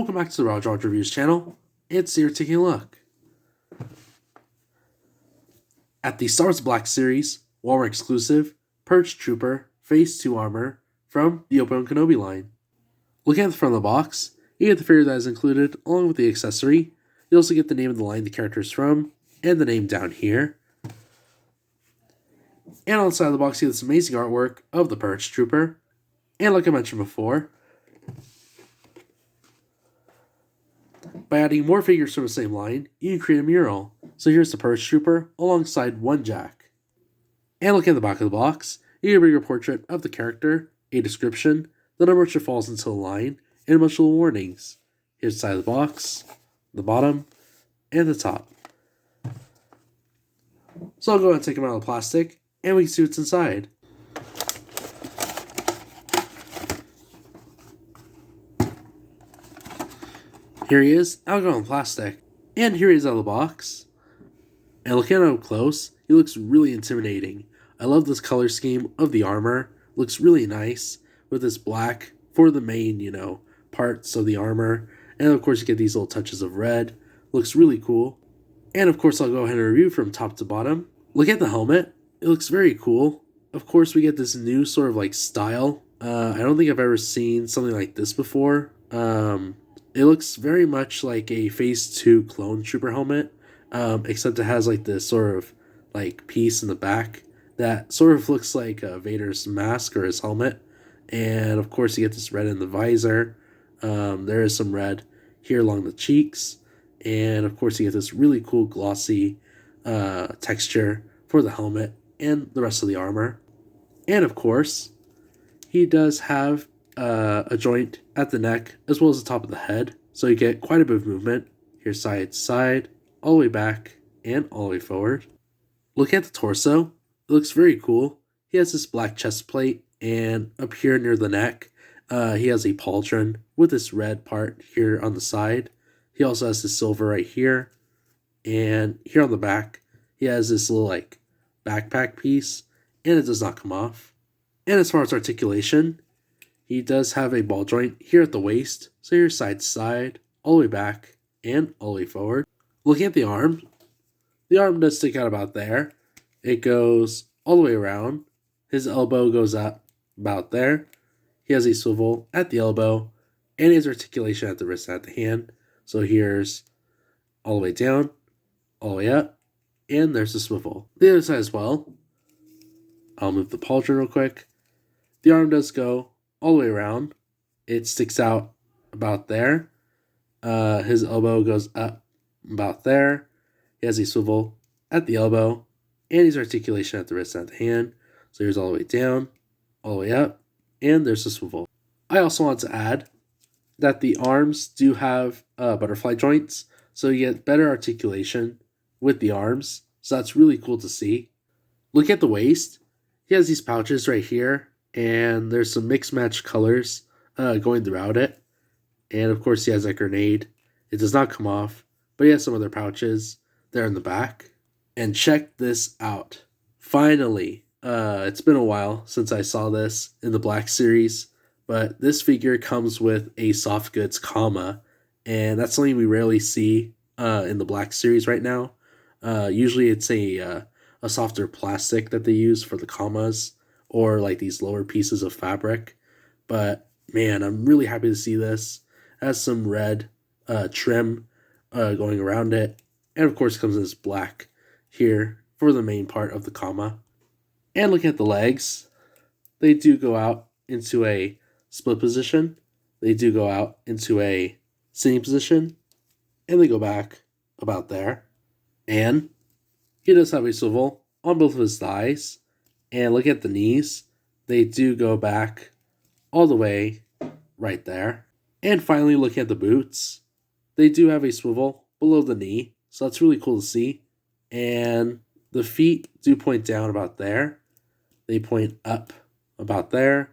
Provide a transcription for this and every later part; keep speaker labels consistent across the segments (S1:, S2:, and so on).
S1: welcome back to the Roger Reviews channel. It's here taking a look at the Star Wars Black Series Walmart exclusive Purge Trooper Phase 2 armor from the Obi-Wan Kenobi line. Looking at the front of the box, you get the figure that is included along with the accessory. You also get the name of the line the character is from and the name down here. And on the side of the box, you get this amazing artwork of the Purge Trooper. And like I mentioned before, by adding more figures from the same line, you can create a mural. So here's the Purge Trooper alongside one Jack. And looking at the back of the box, you get a bigger portrait of the character, a description, the number which it falls into the line, and a bunch of little warnings. Here's the side of the box, the bottom, and the top. So I'll go ahead and take them out of the plastic, and we can see what's inside. Here he is, out of the plastic. And here he is out of the box. And looking at him up close, he looks really intimidating. I love this color scheme of the armor. Looks really nice with this black for the main, parts of the armor. And of course you get these little touches of red. Looks really cool. And of course I'll go ahead and review from top to bottom. Look at the helmet. It looks very cool. Of course we get this new sort of like style. I don't think I've ever seen something like this before. It looks very much like a Phase 2 clone trooper helmet, except it has like this sort of like piece in the back that sort of looks like Vader's mask or his helmet. And of course you get this red in the visor. There is some red here along the cheeks. And of course you get this really cool glossy texture for the helmet and the rest of the armor. And of course, he does have a joint at the neck as well as the top of the head, so you get quite a bit of movement here, side to side, all the way back and all the way forward. Looking at the torso, it looks very cool. He has this black chest plate, and up here near the neck he has a pauldron with this red part here on the side. He also has this silver right here, and here on the back he has this little like backpack piece, and it does not come off. And as far as articulation, he does have a ball joint here at the waist, so you're side to side, all the way back, and all the way forward. Looking at the arm does stick out about there. It goes all the way around. His elbow goes up about there. He has a swivel at the elbow, and his articulation at the wrist and at the hand. So here's all the way down, all the way up, and there's the swivel. The other side as well. I'll move the pauldron real quick. The arm does go all the way around. It sticks out about there. His elbow goes up about there. He has a swivel at the elbow, and his articulation at the wrist and at the hand. So here's all the way down, all the way up, and there's the swivel. I also want to add that the arms do have butterfly joints, so you get better articulation with the arms. So that's really cool to see. Look at the waist. He has these pouches right here, and there's some mixed match colors going throughout it. And of course he has that grenade. It does not come off, but he has some other pouches there in the back. And check this out. Finally, it's been a while since I saw this in the Black Series, but this figure comes with a soft goods comma, and that's something we rarely see in the Black Series right now. Usually it's a softer plastic that they use for the commas, or like these lower pieces of fabric. But man, I'm really happy to see this. It has some red trim going around it, and of course comes in this black here for the main part of the comma. And looking at the legs, they do go out into a split position, they do go out into a sitting position, and they go back about there. And he does have a swivel on both of his thighs. And look at the knees. They do go back all the way right there. And finally, looking at the boots, they do have a swivel below the knee. So that's really cool to see. And the feet do point down about there. They point up about there.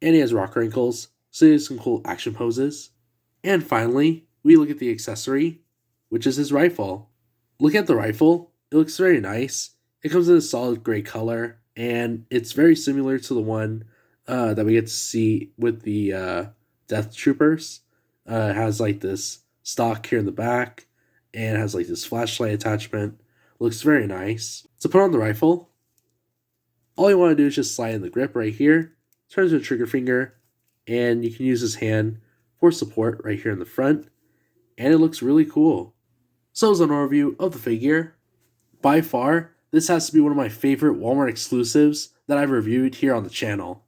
S1: And he has rock wrinkles. So he has some cool action poses. And finally, we look at the accessory, which is his rifle. Look at the rifle. It looks very nice. It comes in a solid gray color, and it's very similar to the one that we get to see with the Death Troopers. It has like this stock here in the back, and it has like this flashlight attachment. Looks very nice. To put on the rifle, all you want to do is just slide in the grip right here, turn to the trigger finger, and you can use this hand for support right here in the front, and it looks really cool. So as an overview of the figure, by far, this has to be one of my favorite Walmart exclusives that I've reviewed here on the channel.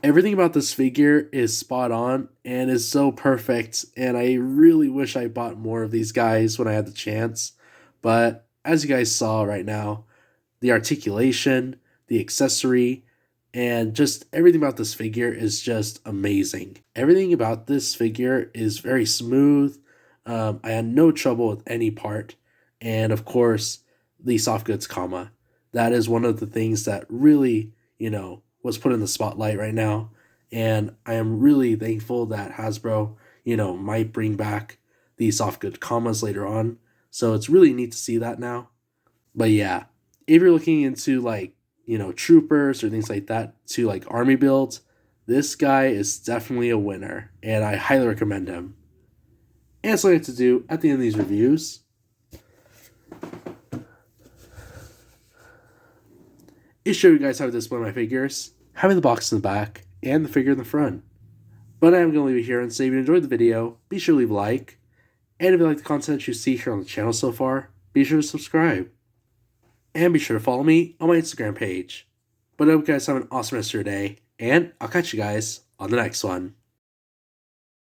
S1: Everything about this figure is spot on and is so perfect, and I really wish I bought more of these guys when I had the chance. But as you guys saw right now, the articulation, the accessory, and just everything about this figure is just amazing. Everything about this figure is very smooth. I had no trouble with any part. And of course, the soft goods comma. That is one of the things that really, was put in the spotlight right now. And I am really thankful that Hasbro, might bring back the soft good commas later on. So it's really neat to see that now. But yeah, if you're looking into like, troopers or things like that to like army builds, this guy is definitely a winner and I highly recommend him. And so I have to do at the end of these reviews is show you guys how to display my figures, having the box in the back and the figure in the front. But I am going to leave it here and say if you enjoyed the video, be sure to leave a like. And if you like the content you see here on the channel so far, be sure to subscribe. And be sure to follow me on my Instagram page. But I hope you guys have an awesome rest of your day, and I'll catch you guys on the next one.